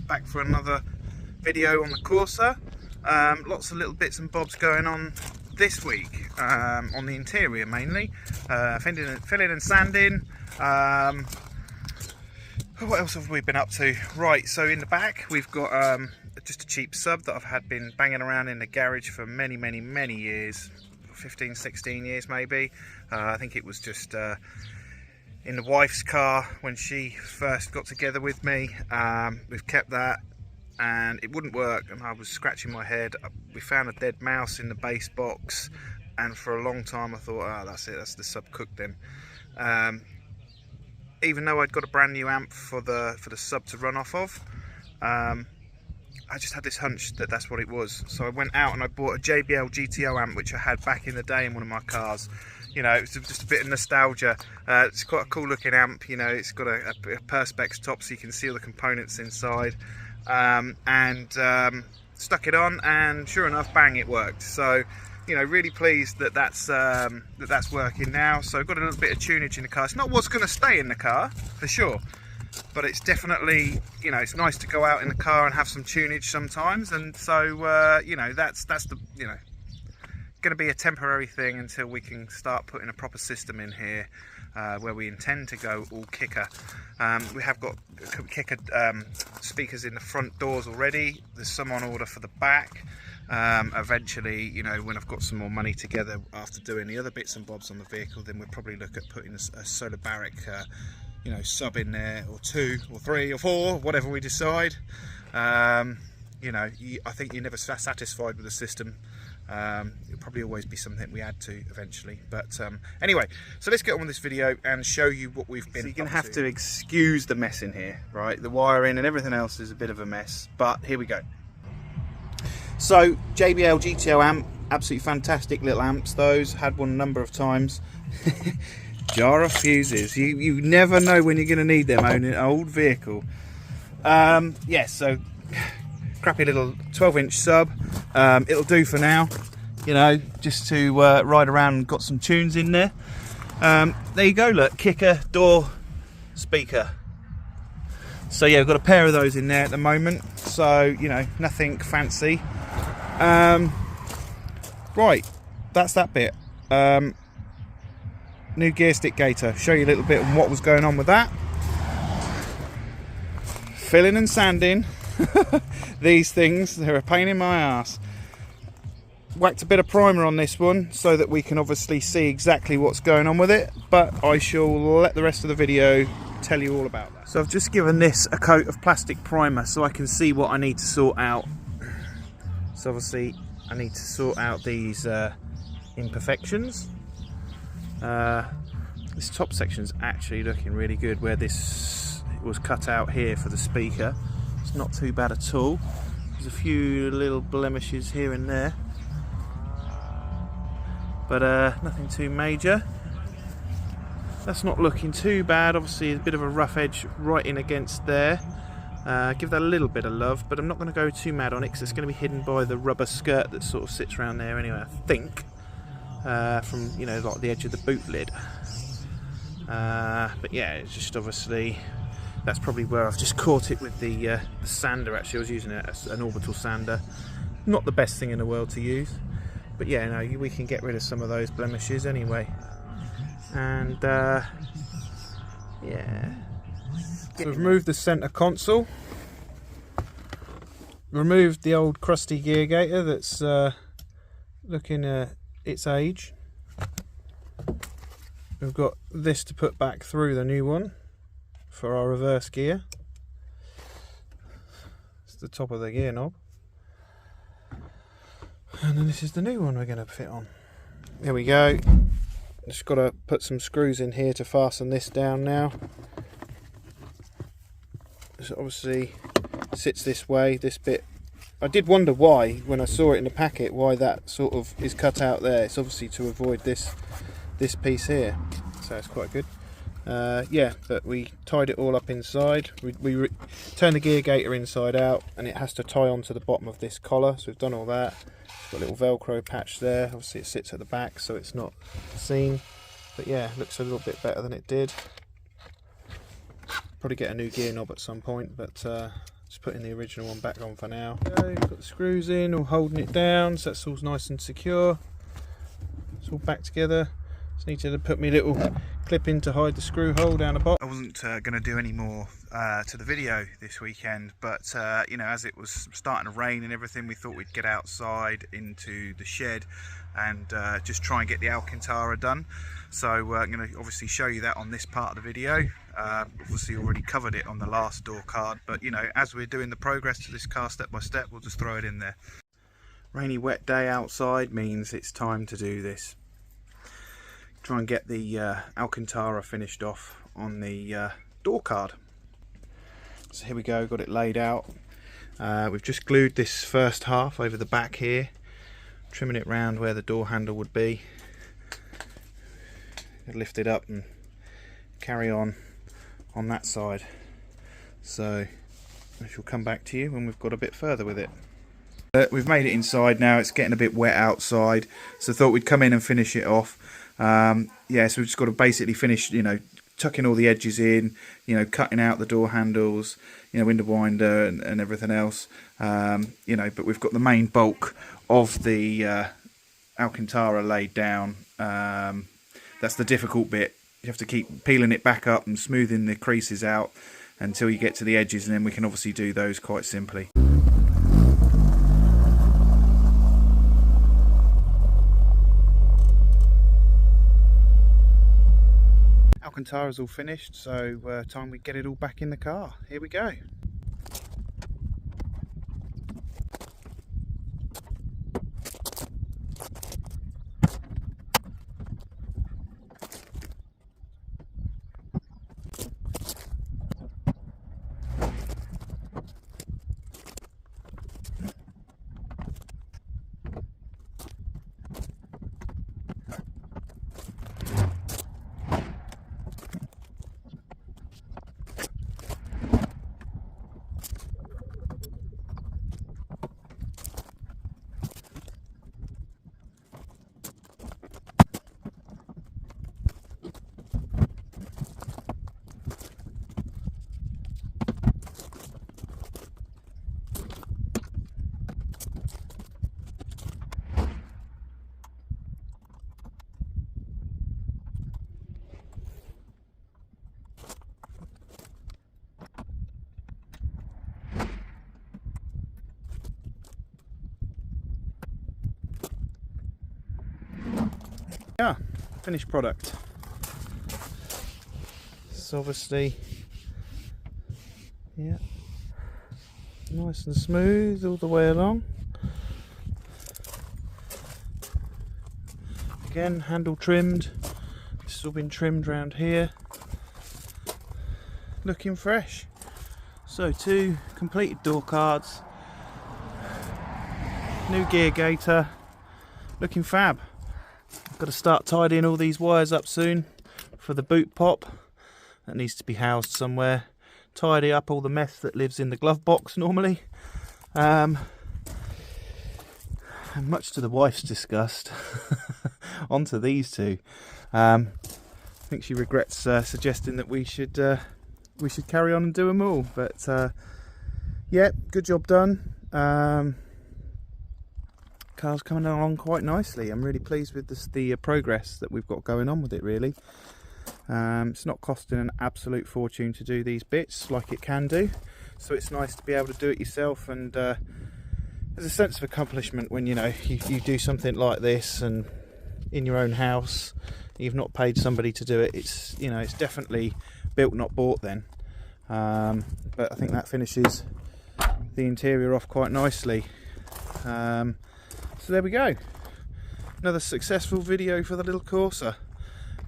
back for another video on the Corsa. Lots of little bits and bobs going on this week, on the interior mainly. Filling and sanding. What else have we been up to? Right, so in the back we've got just a cheap sub that I've been banging around in the garage for many years, 15, 16 years maybe. I think it was just in the wife's car when she first got together with me. We've kept that and it wouldn't work, and I was scratching my head. We found a dead mouse in the base box, and for a long time I thought, oh, that's it, that's the sub cooked then. Even though I'd got a brand new amp for the sub to run off of, I just had this hunch that that's what it was. So I went out and I bought a JBL GTO amp, which I had back in the day in one of my cars. You know, it's just a bit of nostalgia. It's quite a cool looking amp. You know, it's got a perspex top so you can see all the components inside. Stuck it on, and sure enough, bang, it worked. So, you know, really pleased that that's working now. So I've got a little bit of tunage in the car. It's not what's going to stay in the car for sure, but it's definitely, you know, it's nice to go out in the car and have some tunage sometimes. And so you know, that's the, you know, going to be a temporary thing until we can start putting a proper system in here, where we intend to go all kicker. We have got kicker speakers in the front doors already. There's some on order for the back. Eventually, you know, when I've got some more money together after doing the other bits and bobs on the vehicle, then we'll probably look at putting a solar barrack, you know, sub in there, or 2 or 3 or 4, whatever we decide. You know, I think you're never satisfied with the system. It'll probably always be something we add to eventually, but anyway, so let's get on with this video and show you what we've been. So you're gonna have to excuse the mess in here, right? The wiring and everything else is a bit of a mess, but here we go. So JBL GTO amp, absolutely fantastic little amps. Those, had one a number of times. Jar of fuses. You never know when you're going to need them owning an old vehicle. Yeah, so crappy little 12-inch sub. It'll do for now, you know, just to ride around and got some tunes in there. There you go, look, kicker, door, speaker. So yeah, we've got a pair of those in there at the moment, so, you know, nothing fancy. Right, that's that bit. New gear stick gaiter. Show you a little bit on what was going on with that. Filling and sanding. These things, they're a pain in my ass. Whacked a bit of primer on this one so that we can obviously see exactly what's going on with it, but I shall let the rest of the video tell you all about that. So I've just given this a coat of plastic primer so I can see what I need to sort out. So obviously I need to sort out these imperfections. This top section's actually looking really good, where this was cut out here for the speaker. It's not too bad at all. There's a few little blemishes here and there, but nothing too major. That's not looking too bad. Obviously a bit of a rough edge right in against there. Give that a little bit of love, but I'm not going to go too mad on it because it's going to be hidden by the rubber skirt that sort of sits around there anyway, I think, from, you know, like the edge of the boot lid. But yeah, it's just obviously, that's probably where I've just caught it with the sander. Actually, I was using it as an orbital sander. Not the best thing in the world to use, but yeah, no, we can get rid of some of those blemishes anyway. And yeah, so we've removed the centre console, removed the old crusty gear gaiter that's looking at its age. We've got this to put back through the new one for our reverse gear. It's the top of the gear knob, and then this is the new one we're going to fit on. There we go. Just got to put some screws in here to fasten this down now. So obviously sits this way, this bit. I did wonder why, when I saw it in the packet, why that sort of is cut out there. It's obviously to avoid this piece here, so it's quite good. Yeah, but we tied it all up inside. We turned the gear gaiter inside out, and it has to tie onto the bottom of this collar, so we've done all that. Got a little velcro patch there. Obviously it sits at the back so it's not seen, but yeah, looks a little bit better than it did. Probably get a new gear knob at some point, but Just putting the original one back on for now. Okay, got the screws in, or holding it down, so that's all nice and secure. It's all back together. Just need to put me little clip in to hide the screw hole down the bottom. I wasn't going to do any more to the video this weekend, but you know, as it was starting to rain and everything, we thought we'd get outside into the shed and just try and get the Alcantara done. So I'm going to obviously show you that on this part of the video. Obviously already covered it on the last door card, but you know, as we're doing the progress to this car step by step, we'll just throw it in there. Rainy wet day outside means it's time to do this. Try and get the Alcantara finished off on the door card. So here we go, got it laid out. We've just glued this first half over the back here, trimming it round where the door handle would be. Lift it up and carry on that side. So I shall come back to you when we've got a bit further with it. We've made it inside now, it's getting a bit wet outside, so I thought we'd come in and finish it off. Yeah, so we've just got to basically finish, you know, tucking all the edges in, you know, cutting out the door handles, you know, window winder and everything else, you know, but we've got the main bulk of the Alcantara laid down. That's the difficult bit. You have to keep peeling it back up and smoothing the creases out until you get to the edges, and then we can obviously do those quite simply. Alcantara's all finished, so time we get it all back in the car. Here we go. Yeah, finished product. It's obviously, yeah, nice and smooth all the way along. Again, handle trimmed. This has all been trimmed around here. Looking fresh. So 2 completed door cards. New gear gaiter. Looking fab. Got to start tidying all these wires up soon for the boot pop. That needs to be housed somewhere. Tidy up all the mess that lives in the glove box normally. And much to the wife's disgust, onto these two. I think she regrets suggesting that we should carry on and do them all. But yeah, good job done. Car's coming along quite nicely. I'm really pleased with the progress that we've got going on with it, really. It's not costing an absolute fortune to do these bits like it can do, so it's nice to be able to do it yourself, and there's a sense of accomplishment when you know you do something like this and in your own house. You've not paid somebody to do it. It's, you know, it's definitely built, not bought then. But I think that finishes the interior off quite nicely. So there we go, another successful video for the little Corsa.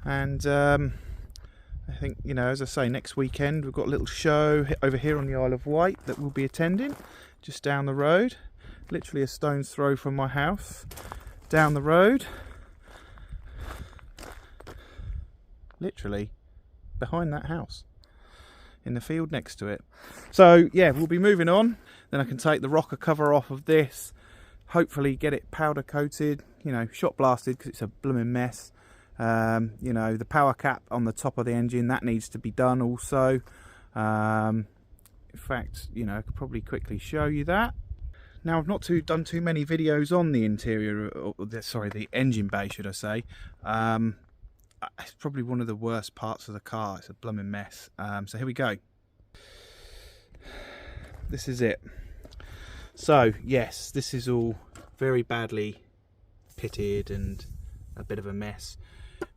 And I think, you know, as I say, next weekend we've got a little show over here on the Isle of Wight that we'll be attending, just down the road, literally a stone's throw from my house, down the road, literally behind that house, in the field next to it. So yeah, we'll be moving on. Then I can take the rocker cover off of this, hopefully get it powder coated, you know, shot blasted because it's a blooming mess. You know, the power cap on the top of the engine, that needs to be done also. In fact, you know, I could probably quickly show you that. Now, I've not done too many videos on the interior, or the engine bay, should I say. It's probably one of the worst parts of the car. It's a blooming mess. So here we go. This is it. So yes, this is all very badly pitted and a bit of a mess.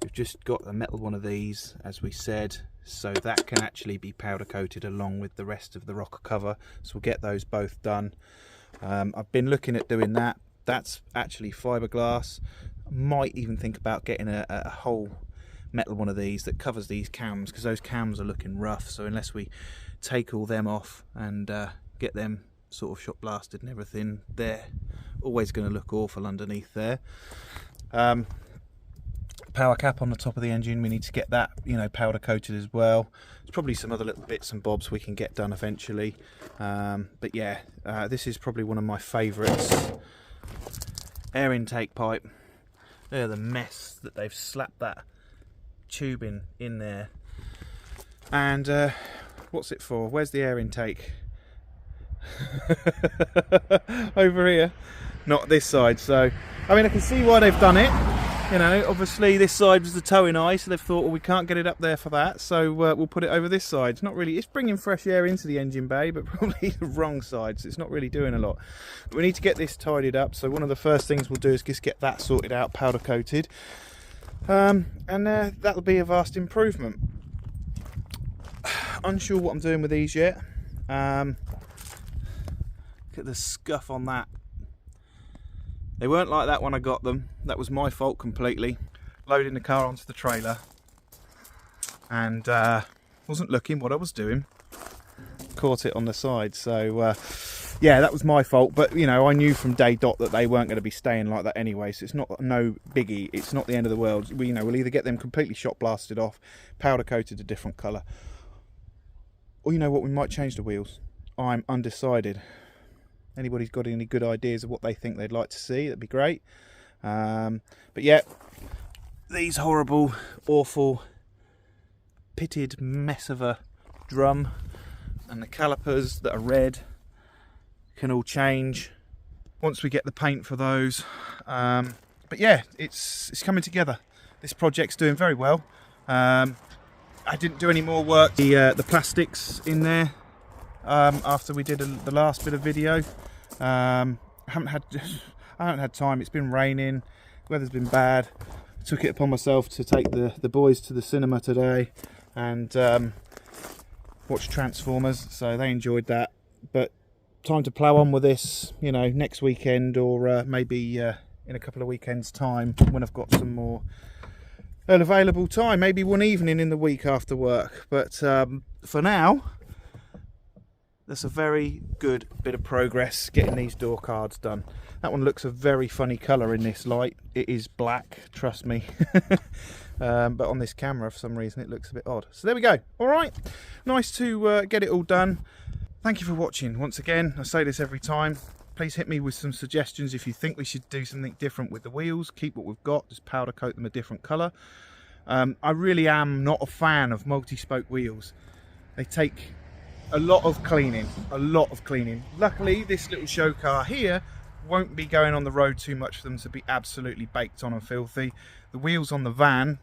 We've just got a metal one of these, as we said, so that can actually be powder coated along with the rest of the rocker cover. So we'll get those both done. I've been looking at doing that. That's actually fiberglass. I might even think about getting a whole metal one of these that covers these cams, because those cams are looking rough. So unless we take all them off and get them sort of shot blasted and everything, they're always going to look awful underneath there. Power cap on the top of the engine, we need to get that, you know, powder coated as well. There's probably some other little bits and bobs we can get done eventually, but yeah, this is probably one of my favourites. Air intake pipe. Look at the mess that they've slapped that tubing in there. And what's it for? Where's the air intake? Over here, not this side. So I mean, I can see why they've done it. You know, obviously this side was the towing eye, so they've thought, well, we can't get it up there for that, so we'll put it over this side. It's not really, it's bringing fresh air into the engine bay, but probably the wrong side, so it's not really doing a lot. But we need to get this tidied up, so one of the first things we'll do is just get that sorted out, powder coated, and that'll be a vast improvement. Unsure what I'm doing with these yet. Look at the scuff on that. They weren't like that when I got them. That was my fault completely. Loading the car onto the trailer and wasn't looking what I was doing. Caught it on the side. So yeah, that was my fault. But you know, I knew from day dot that they weren't going to be staying like that anyway. So it's not no biggie. It's not the end of the world. You know, we'll either get them completely shot blasted off, powder coated a different colour, or you know what, we might change the wheels. I'm undecided. Anybody's got any good ideas of what they think they'd like to see, that'd be great. But yeah, these horrible, awful, pitted mess of a drum and the calipers that are red can all change once we get the paint for those. But yeah, it's coming together. This project's doing very well. I didn't do any more work. The plastics in there. After we did the last bit of video, I haven't had time. It's been raining, weather's been bad. I took it upon myself to take the boys to the cinema today and watch Transformers, so they enjoyed that. But time to plough on with this, you know, next weekend, or maybe in a couple of weekends time when I've got some more available time, maybe one evening in the week after work. But for now, that's a very good bit of progress getting these door cards done. That one looks a very funny colour in this light. It is black, trust me. But on this camera, for some reason, it looks a bit odd. So there we go. All right, nice to get it all done. Thank you for watching. Once again, I say this every time. Please hit me with some suggestions if you think we should do something different with the wheels. Keep what we've got, just powder coat them a different colour. I really am not a fan of multi-spoke wheels. They take a lot of cleaning, Luckily, this little show car here won't be going on the road too much for them to be absolutely baked on and filthy. The wheels on the van,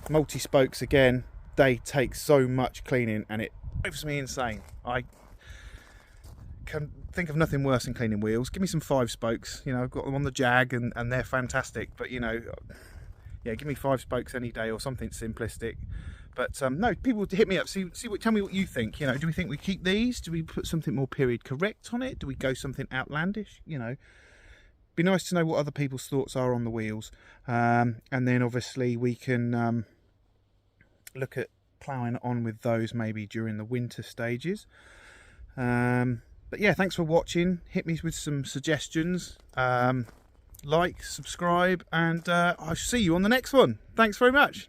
multi-spokes again, they take so much cleaning and it drives me insane. I can think of nothing worse than cleaning wheels. Give me some 5 spokes, you know, I've got them on the Jag and they're fantastic, but you know, yeah, give me 5 spokes any day or something simplistic. But no, people hit me up, tell me what you think. You know, do we think we keep these? Do we put something more period correct on it? Do we go something outlandish? You know, be nice to know what other people's thoughts are on the wheels. And then obviously we can look at ploughing on with those maybe during the winter stages. But yeah, thanks for watching. Hit me with some suggestions. Like, subscribe, and I'll see you on the next one. Thanks very much.